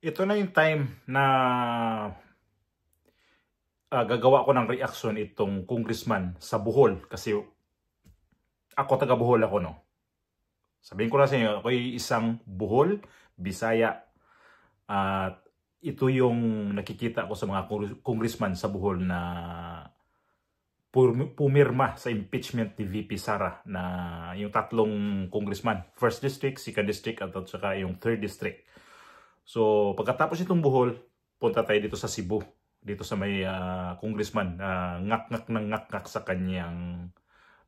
Ito na yung time na gagawa ko ng reaction itong congressman sa Bohol. Kasi ako taga Bohol ako, no? Sabihin ko na sa inyo, ako ay isang Bohol, Bisaya. At ito yung nakikita ko sa mga congressman sa Bohol na pumirma sa impeachment ni VP Sara, na yung tatlong congressman, 1st District, 2nd District at saka yung 3rd District. So pagkatapos itong Bohol, punta tayo dito sa Cebu, dito sa may congressman, ngak-ngak sa kanyang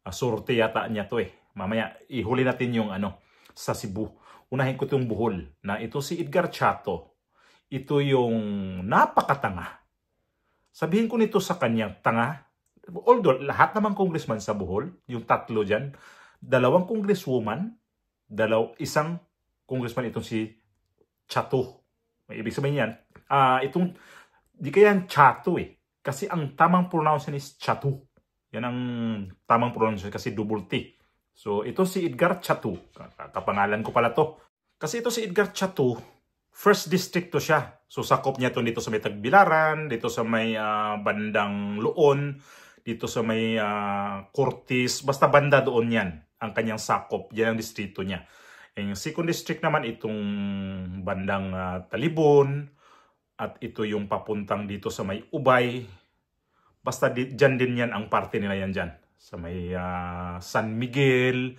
sorte yata niya to eh. Mamaya ihuli natin yung sa Cebu. Unahin ko itong Bohol, na ito si Edgar Chato. Ito yung napakatanga. Sabihin ko nito sa kanyang tanga. Although lahat naman congressman sa Bohol, yung tatlo dyan, dalawang congresswoman, isang congressman itong si Chato. May ibig sabihin yan. Di kaya Chato eh. Kasi ang tamang pronunciation is Chato. Yan ang tamang pronunciation kasi double T. So ito si Edgar Chato. Kapangalan ko pala to. Kasi ito si Edgar Chato, 1st District to siya. So sakop niya to dito sa may Tagbilaran, dito sa may bandang Luon, dito sa may Cortis, basta banda doon yan ang kanyang sakop. Yan ang distrito niya. Yung 2nd District naman itong bandang Talibon, at ito yung papuntang dito sa may Ubay. Basta dyan din yan ang parte nila yan dyan. Sa may San Miguel,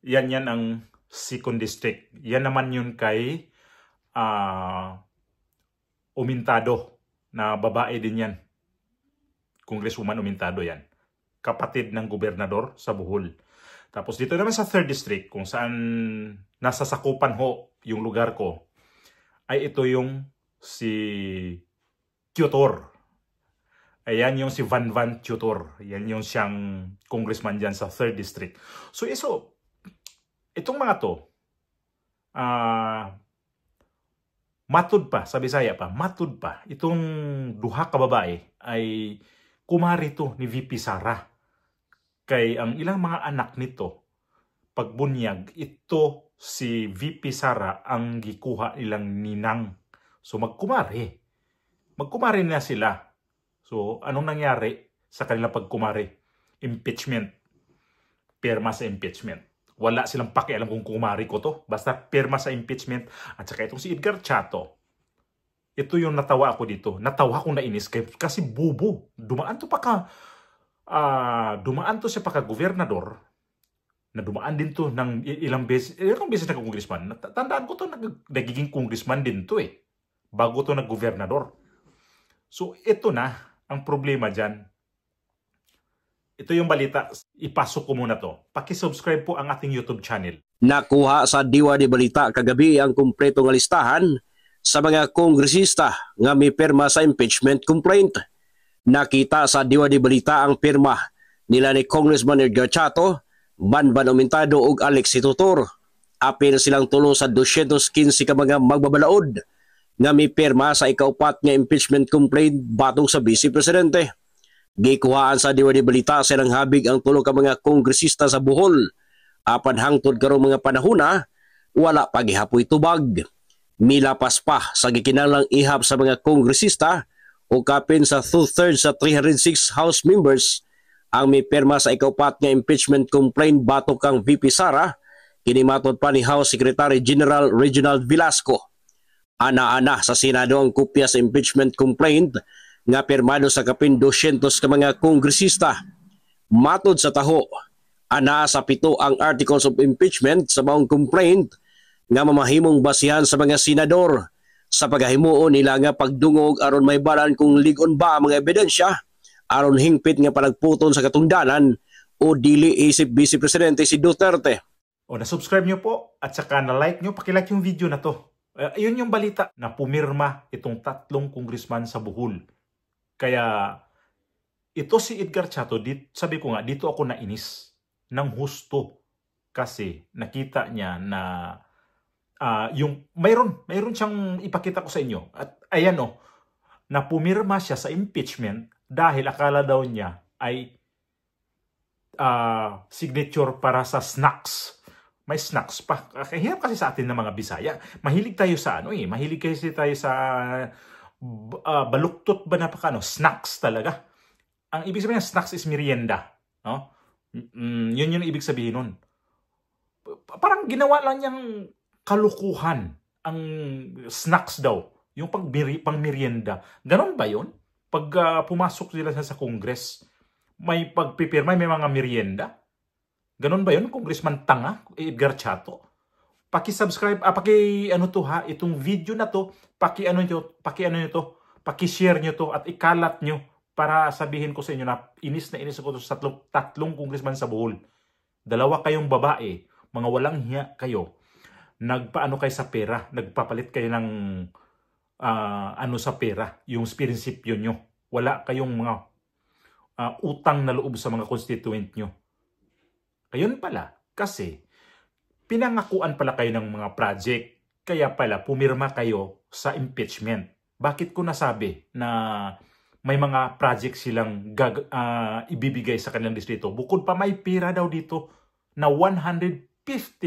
yan ang 2nd District. Yan naman yun kay Umintado, na babae din yan. Congresswoman Umintado yan. Kapatid ng gobernador sa Bohol. Tapos dito naman sa 3rd District, kung saan nasa sakupan ho yung lugar ko, ay ito yung si Tutor. Ayan yung si Van Tutor. Yan yung siyang congressman dyan sa 3rd District. So itong mga to, matud pa, sa Bisaya pa, matud pa. Itong duha ka babae ay kumari to ni VP Sara. Kay ang ilang mga anak nito, pagbunyag, ito si VP Sara ang gikuha ilang ninang. So magkumari. Magkumari na sila. So anong nangyari sa kanilang pagkumari? Impeachment. Pirma sa impeachment. Wala silang pakialam kung kumari ko to. Basta pirma sa impeachment. At saka itong si Edgar Chato. Ito yung natawa ako dito. Natawa akong nainis kasi bubo. Dumaan to siya pa gobernador, na dumaan din to ng ilang beses na congressman. Tandaan ko to, nagiging congressman din to eh, bago to nag-gobernador. So ito na ang problema dyan. Ito yung balita. Ipasok ko muna to. Paki-subscribe po ang ating YouTube channel. Nakuha sa Diwa de Balita kagabi ang kumpletong listahan sa mga kongresista nga may pirma sa impeachment complaint. Nakita sa Diwa de Balita ang pirma nila ni Congressman Edgar Chato, Banban Umintado ug Alex Tutor. Apil silang tulo sa 215 ka mga magbabalaod nga may pirma sa ikaupat nga impeachment complaint batong sa Vice Presidente. Gikuhaan sa Diwa de Balita silang habig ang tulo ka mga kongresista sa Bohol. Apan hangtod karong mga panahona, wala pa gihapoy tubag. Milapas pa sa gikinahanglang ihap sa mga kongresista o kapin sa 2/3 sa 306 House members ang may pirma sa ikaupat nga impeachment complaint batok kang VP Sara, kinimatod pa ni House Secretary General Reginald Velasco. Ana-ana sa Senado ang kopya sa impeachment complaint nga pirmado sa kapin 200 ka mga kongresista. Matod sa taho, ana sa 7 ang articles of impeachment sa maong complaint nga mamahimong basihan sa mga senador sa paghahimuon nila nga pagdungog aron may balan kung ligon ba ang mga ebidensya aron hingpit nga panagputon sa katungdanan o dili isip Vice Presidente si Duterte. O na-subscribe nyo po at saka na-like nyo, pakilike yung video na to. Ayun yung balita na pumirma itong tatlong congressman sa Bohol. Kaya ito si Edgar Chato, sabi ko nga, dito ako nainis ng husto kasi nakita niya na mayroon siyang ipakita ko sa inyo. At ayan na pumirma siya sa impeachment dahil akala daw niya ay signature para sa snacks. May snacks pa. Hirap kasi sa atin ng mga Bisaya. Mahilig tayo sa mahilig kasi tayo sa baluktot ba na snacks talaga. Ang ibig sabihin ng snacks is merienda, no? Yun yung ibig sabihin nun. Parang ginawa lang niyang kalukuhan ang snacks daw, yung pang merienda. Ganon ba yun? Pag pumasok sila sa Congress, may pagpipirma, may mga merienda? Ganon ba yun? Congressman Tanga, Edgar Chato? Paki-subscribe, itong video na to, paki-share nyo to at ikalat nyo para sabihin ko sa inyo na inis ako sa tatlong congressman sa Bohol. Dalawa kayong babae, mga walang hiya kayo. Nagpaano kayo sa pera, nagpapalit kayo ng sa pera, yung prinsipyo nyo. Wala kayong mga utang na loob sa mga constituent nyo. Ayun pala, kasi pinangakuan pala kayo ng mga project, kaya pala pumirma kayo sa impeachment. Bakit ko nasabi na may mga project silang ibibigay sa kanilang distrito? Bukod pa may pera daw dito na 150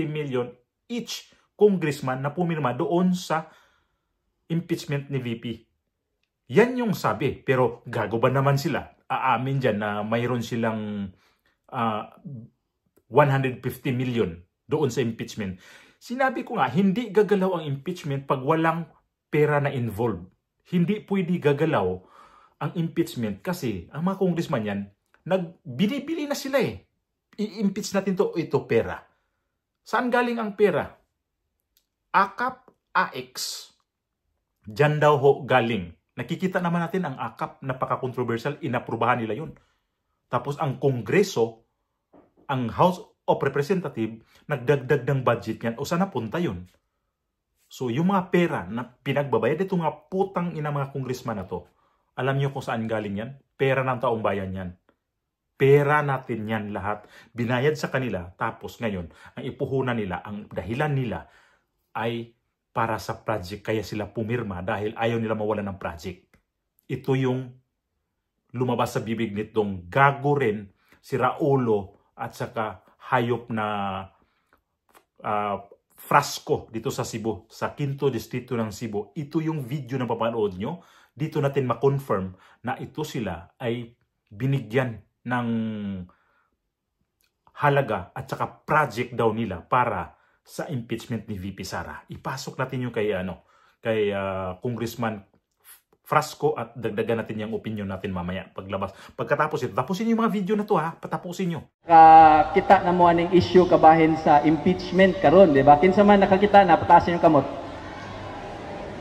million each congressman na pumirma doon sa impeachment ni VP. Yan yung sabi. Pero gago ba naman sila? Aamin dyan na mayroon silang 150 million doon sa impeachment. Sinabi ko nga, hindi gagalaw ang impeachment pag walang pera na involved. Hindi pwede gagalaw ang impeachment kasi ang mga congressman yan, binibili na sila eh. I-impeach natin ito pera. Saan galing ang pera? AKAP, AX. Diyan daw ho galing. Nakikita naman natin ang AKAP, napaka-controversial, inaprubahan nila yun. Tapos ang Kongreso, ang House of Representatives, nagdagdag ng budget yan. O saan napunta yun? So yung mga pera na pinagbabayad, ito mga putang ina mga congressman na to, alam niyo kung saan galing yan? Pera ng taong bayan yan. Pera natin yan lahat. Binayad sa kanila. Tapos ngayon, ang ipuhunan nila, ang dahilan nila ay para sa project. Kaya sila pumirma dahil ayaw nila mawalan ng project. Ito yung lumabas sa bibig nitong gago rin si Raulo at saka hayop na Frasco dito sa Cebu, sa 5th Distrito ng Cebu. Ito yung video na papanood nyo. Dito natin ma-confirm na ito sila ay binigyan ng halaga at saka project daw nila para sa impeachment ni VP Sara. Ipasok natin yung kay Congressman Frasco at dagdagan natin yung opinion natin mamaya paglabas. Pagkatapos ito, tapusin yung mga video na to ha, patapusin nyo. Kita na mo aning issue kabahin sa impeachment karon, di ba? Kinsa man nakakita na patasin yung kamot.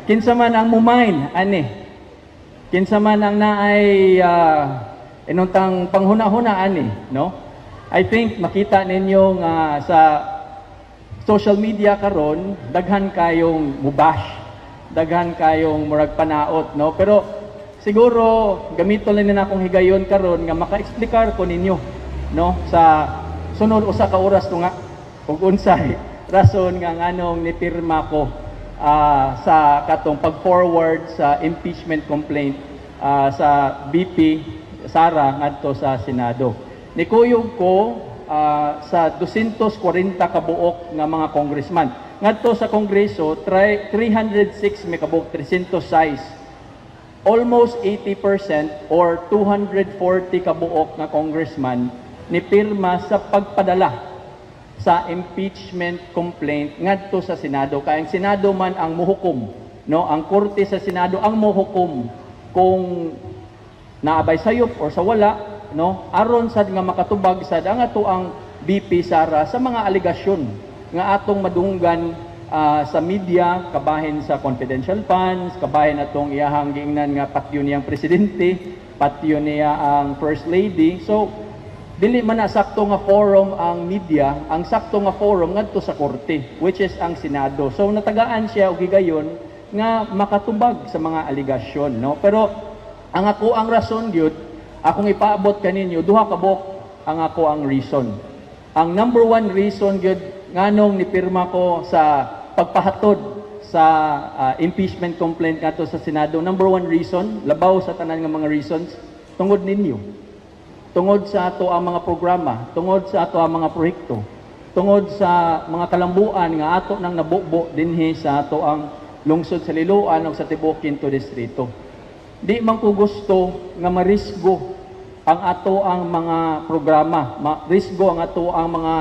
Kinsa man ang mumain ani. Kinsa man ang naay inuntang panghuna-huna ani, no? I think makita ninyo sa social media karon daghan kayong mubash, daghan kayong murag panaot, no? Pero siguro gamiton lang na akong higayon karon nga maka-explicar ko ninyo, no? Sa sunod usa ka oras to nga ug unsay rason nga nganong nipirma ko sa katong pag-forward sa impeachment complaint sa VP Sara ngadto sa Senado. Nikuyog ko sa 240 kabuok nga mga congressman. Ngadto sa Kongreso, 306 may kabuok, 306. Almost 80% or 240 kabuok nga congressman ni pirma sa pagpadala sa impeachment complaint ngadto sa Senado. Kaya ang Senado man ang muhukom, no? Ang korte sa Senado ang muhukom kung naabay sayop or sa wala, no? Aron sad nga makatubag sad ang ato ang VP Sara sa mga aligasyon nga atong madunggan sa media, kabahin sa confidential funds, kabahin atong iyahang giingnan nga patyon niyang presidente, patyon niya ang first lady. So dili man na sakto nga forum ang media, ang sakto nga forum ngadto sa korte, which is ang Senado. So natagaan siya og higayon nga makatubag sa mga aligasyon, no? Pero ang ako ang rason gyud, akong ipaabot kaninyo duha ka buok ang ako ang reason. Ang number one reason gyud nganong nipirma ko sa pagpahatod sa impeachment complaint ngadto sa Senado, number one reason, labaw sa tanan nga mga reasons, tungod ninyo. Tungod sa ato ang mga programa, tungod sa ato ang mga proyekto. tungod sa mga kalambuan nga ato nang nabubo dinhi sa ato ang lungsod sa Liloan o sa tibuok 5 distrito. Di man ko gusto nga marisgo ang ato ang mga programa, marisgo ang ato ang mga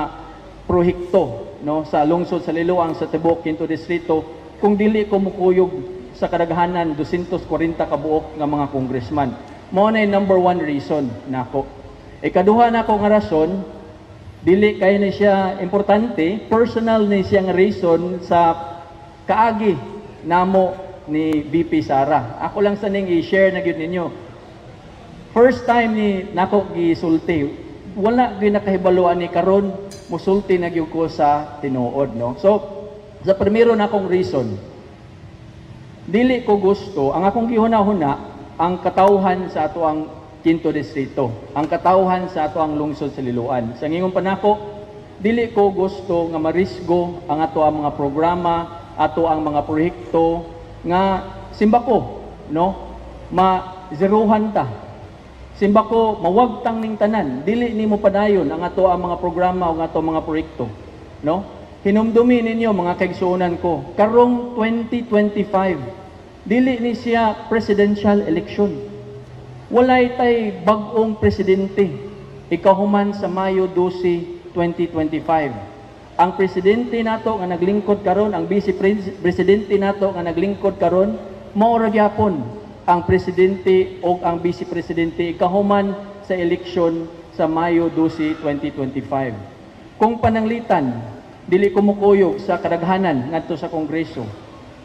proyekto no sa lungsod sa Liloan sa tibuok 5 distrito kung dili ko mukuyog sa kadaghanan 240 ka buok nga mga congressman. Mao na number 1 reason nako. Ikaduha nako nga rason, dili kay ni siya importante, personal ni siya nga reason sa kaagi namo ni VP Sara. Ako lang sa ning i-share na gyud ninyo. First time ni nako gisulti, wala gyud nakahibaluan ni karon musulti na gyud ko sa tinuod no. So sa primero na akong reason, dili ko gusto ang akong gihuna-huna ang katawhan sa ato ang 5 distrito, ang katawhan sa ato ang lungsod sa Liloan. Sa ngingon pa nako, dili ko gusto nga marisgo ang ato ang mga programa, ato ang mga proyekto nga simbako no ma-zerohan ta. Simbako mawagtang ning tanan, dili nimo padayon ang ato ang mga programa o ang ato mga proyekto no. Hinumdumi ninyo mga kaigsuonan ko, karong 2025 dili ni siya presidential election. Walay tay bag-ong presidente ikahuman sa Mayo 12, 2025. Ang presidente nato nga naglingkod karon, ang vice presidente nato nga naglingkod karon, mao ra gyapon ang presidente o ang vice presidente ikahuman sa eleksyon sa Mayo 12, 2025. Kung pananglitan, dili ko mukuyog sa kadaghanan ngadto sa Kongreso.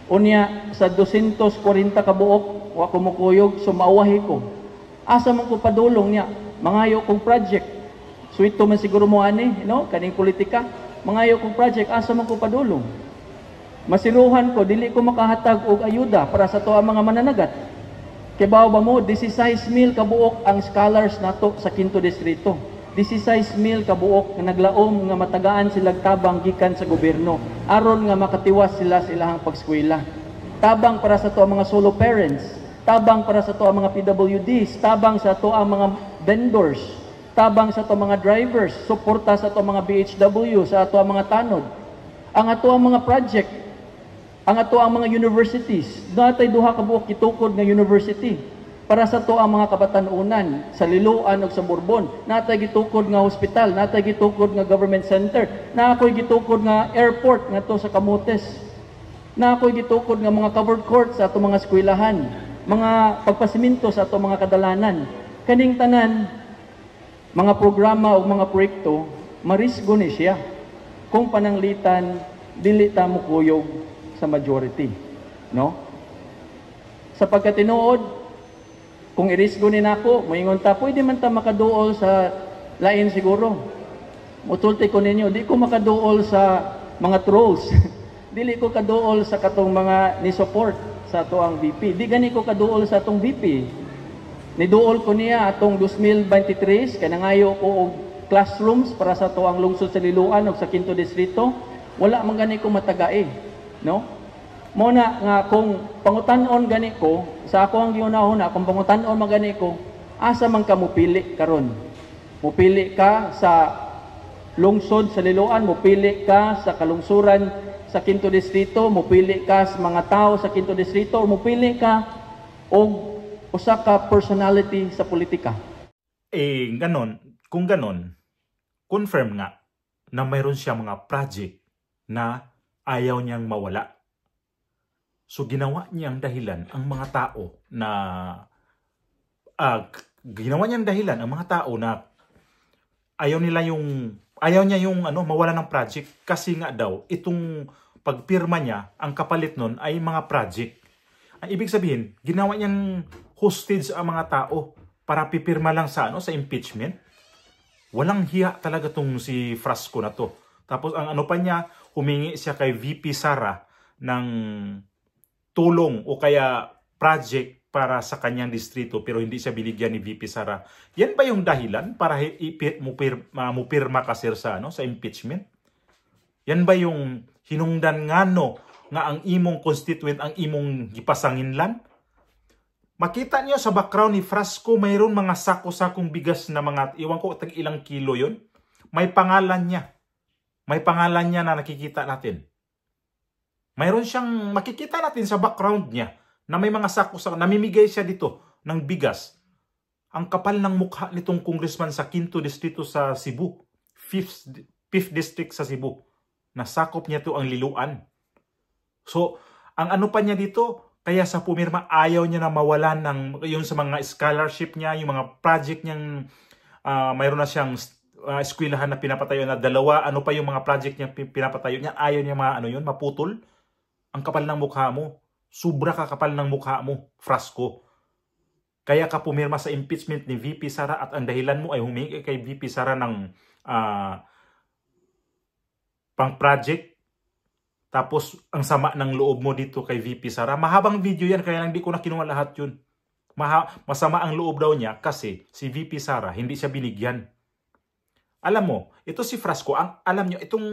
Unya sa 240 ka buok wa ko mukuyog, sumauwahi ko. Asa man ko padulong niya, mangayo kong project. Suwito man siguro mo ani, no? Kaning politika, mangayo kong project, asa man ko padulong. Masiruhan ko, dili ko makahatag og ayuda para sa tuwa mga mananagat. Kibaw ba mo, 16,000 ka buok ang scholars nato sa 5 distrito. 16,000 ka buok nga naglaom nga matagaan sila tabang gikan sa gobyerno aron nga makatiwas sila sa ilahang pagskwela. Tabang para sa to ang mga solo parents, tabang para sa to ang mga PWDs, tabang sa to ang mga vendors, tabang sa to mga drivers, suporta sa to mga BHW, sa ato ang mga tanod. Ang ato ang mga project, ang ato ang mga universities, natay duha ka buok gitukod nga university. Para sa to ang mga kabatanunan sa Liloan ug sa Bourbon, natay gitukod nga hospital, natay gitukod nga government center, nakoy gitukod nga airport ngadto sa Camotes, nakoy gitukod nga mga covered courts sa ato mga eskwelahan, mga pagpasiminto sa ato mga kadalanan. Kaning tanan mga programa o mga proyekto marisgo ni siya kung pananglitan dili ta mukuyog sa majority, no? Sa pagkatinuod, kung irisgo ni nako, moingon ta, pwede man ta makaduol sa lain siguro. Mutulti ko ninyo, di ko makaduol sa mga trolls. Dili ko kaduol sa katong mga ni-support sa ato ang VP. Di gani ko kaduol sa atong VP. Niduol ko niya atong 2023, kanangayo ko og classrooms para sa ato ang lungsod sa Liloan o sa 5 distrito. Wala man gani ko matagai, no? Muna nga kung pangutan-on gani ko, sa ako ang giunahuna, kung pangutan-on magani ko, asa man ka mupili karon? Mupili ka sa lungsod sa Liloan, mupili ka sa kalungsuran sa 5 distrito, mupili ka sa mga tao sa 5 distrito, o mupili ka og usa ka personality sa politika. Ganon. Kung ganon, confirm nga na mayroon siya mga project na ayaw niyang mawala. So ginawa niyang dahilan ang mga tao na ayaw niya yung mawala ng project kasi nga daw itong pagpirma niya ang kapalit nun ay mga project. Ang ibig sabihin, ginawa niyang hostage ang mga tao para pipirma lang sa sa impeachment. Walang hiya talaga tong si Frasco na to. Tapos ang pa niya, humingi siya kay VP Sara ng tulong o kaya project para sa kanyang distrito pero hindi siya binigyan ni VP Sara. Yan ba yung dahilan para mupirma ka sir sa impeachment? Yan ba yung hinungdan nga ang imong constituent ang imong gipasanginlan? Makita niyo sa background ni Frasco mayroon mga sako-sakong bigas na mga iwan ko tag ilang kilo yon. May pangalan niya. May pangalan niya na nakikita natin. Mayroon siyang makikita natin sa background niya na may mga sako sa namimigay siya dito ng bigas. Ang kapal ng mukha nitong congressman sa 5th distrito sa Cebu, 5th district sa Cebu. Nasakop niya to ang Liloan. So, ang ano pa niya dito, kaya sa pumirma ayaw niya na mawalan ng yung sa mga scholarship niya, yung mga project niyang mayroon na siyang eskwelahan na pinapatayo na 2, ano pa yung mga project niya pinapatayo niya, ayaw niya maputol. Ang kapal ng mukha mo. Sobra kakapal ng mukha mo, Frasco. Kaya ka pumirma sa impeachment ni VP Sara at ang dahilan mo ay humingi kay VP Sara ng pang-project. Tapos ang sama ng loob mo dito kay VP Sara. Mahabang video yan kaya lang di ko na kinuha lahat yun. Masama ang loob daw niya kasi si VP Sara hindi siya binigyan. Alam mo, ito si Frasco, alam nyo, itong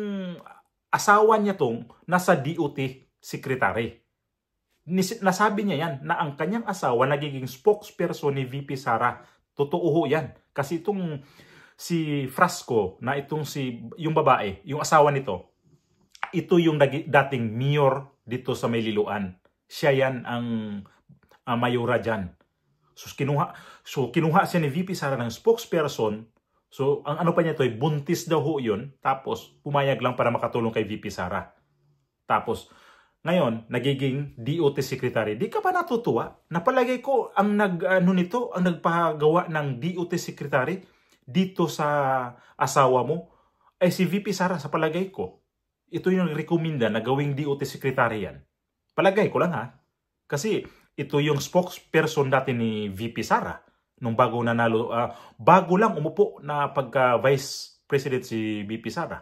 asawa niya tong nasa DOT secretary. Nasabi niya yan na ang kanyang asawa nagiging spokesperson ni VP Sara. Totoo ho yan. Kasi itong si Frasco na yung babae, yung asawa nito, ito yung dating mayor dito sa Mayliloan. Siya yan ang mayora dyan. So kinuha siya ni VP Sara ng spokesperson. So ang ano pa niya to, buntis daw ho yun. Tapos pumayag lang para makatulong kay VP Sara. Tapos ngayon, nagiging DOT secretary. Di ka ba natutuwa? Napalagay ko ang nagpagawa ng DOT secretary dito sa asawa mo ay si VP Sara sa palagay ko. Ito yung nagrekomenda na gawing DOT secretary yan. Palagay ko lang ha. Kasi ito yung spokesperson dati ni VP Sara nung bago nanalo, bago lang umupo na pagka vice president si VP Sara.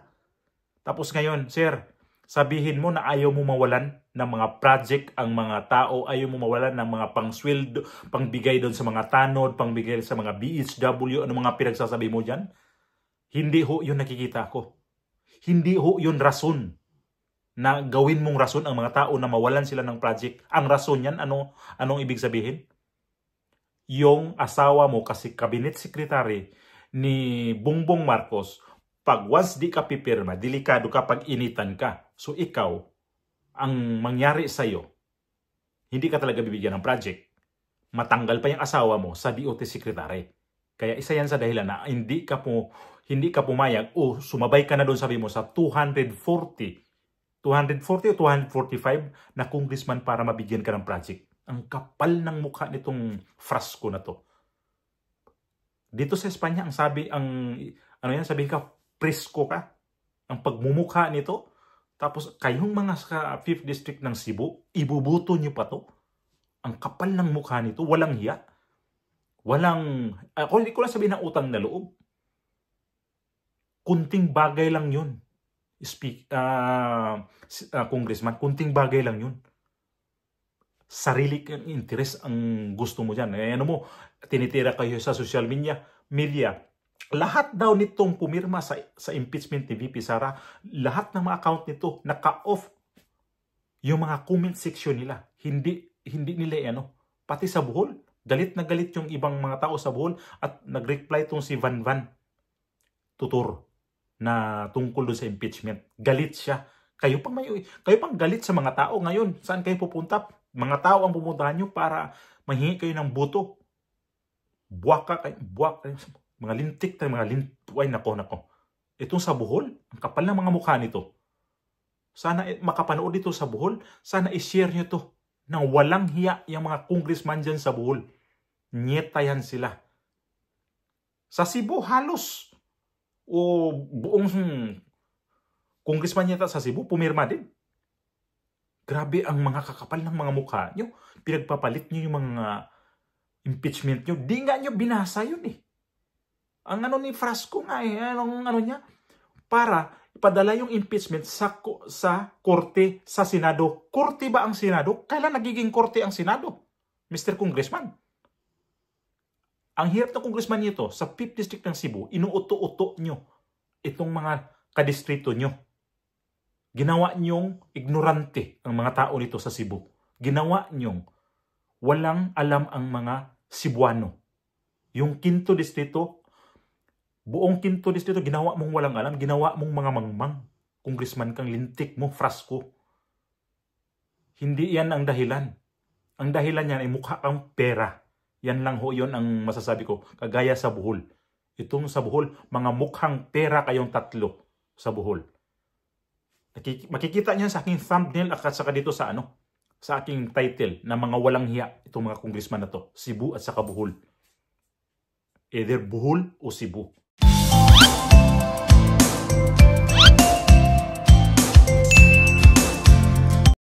Tapos ngayon, sir, sabihin mo na ayaw mo mawalan ng mga project ang mga tao, ayaw mo mawalan ng mga pangsweldo, pangbigay doon sa mga tanod, pangbigay sa mga BHW, ano mga pinagsasabi mo dyan? Hindi ho yun nakikita ko. Hindi ho yun rason na gawin mong rason ang mga tao na mawalan sila ng project. Ang rason yan, anong ibig sabihin? Yung asawa mo kasi cabinet secretary ni Bongbong Marcos, pag once di ka pipirma, delikado ka pag initan ka. So ikaw, ang mangyari sa'yo, hindi ka talaga bibigyan ng project. Matanggal pa yung asawa mo sa DOT secretary. Kaya isa yan sa dahilan na hindi ka pumayag o sumabay ka na doon sabi mo sa 240 o 245 na congressman para mabigyan ka ng project. Ang kapal ng mukha nitong Frasco na to. Dito sa Espanya, sabi ka, presko ka. Ang pagmumukha nito. Tapos kayong mga sa 5th district ng Cebu, ibubuto nyo pa to. Ang kapal ng mukha nito, walang hiya. Hindi ko lang sabihin ng utang na loob. Kunting bagay lang yun. Congressman, kunting bagay lang yun. Sarili kang interest ang gusto mo dyan. Tinitira kayo sa social media. Lahat daw nitong pumirma sa impeachment ni VP Sara, lahat ng mga account nito, naka-off yung mga comment section nila. Hindi nila pati sa Bohol, galit na galit yung ibang mga tao sa Bohol at nag-reply tong si Van Tutur na tungkol doon sa impeachment. Galit siya. Kayo pang galit sa mga tao ngayon. Saan kayo pupunta? Mga tao ang pupuntahan nyo para mahingi kayo ng boto. Buwak kayo. Mga lintik tayo, ay nako. Itong sa Bohol, ang kapal ng mga mukha nito. Sana makapanood dito sa Bohol, sana i-share nyo to nang walang hiya yung mga congressman dyan sa Bohol. Nyetayan sila. Sa Cebu, halos buong congressman yata sa Cebu, pumirma din. Grabe ang mga kakapal ng mga mukha nyo. Pinagpapalit nyo yung mga impeachment nyo. Di nga nyo binasa yun eh. Ang ni Frasco nga niya, para ipadala yung impeachment sa korte, sa Senado. Korte ba ang Senado? Kailan nagiging korte ang Senado? Mr. Congressman. Ang hirap ng congressman nito, sa 5th District ng Cebu, inuuto-uto nyo itong mga kadistrito nyo. Ginawa nyong ignorante ang mga tao nito sa Cebu. Ginawa nyong walang alam ang mga Cebuano. Yung 5th Distrito, buong 5th Distrito, ginawa mong walang alam, ginawa mong mga mangmang. congressman kang lintik mo, frasko. Hindi yan ang dahilan. Ang dahilan yan ay mukha kang pera. Yan lang ho, yun ang masasabi ko. Kagaya sa Bohol. Itong sa Bohol, mga mukhang pera kayong tatlo sa Bohol. Makikita niyan sa aking thumbnail at saka dito sa sa aking title na mga walang hiya itong mga congressman na to. Cebu at saka Bohol. Either Bohol o Cebu.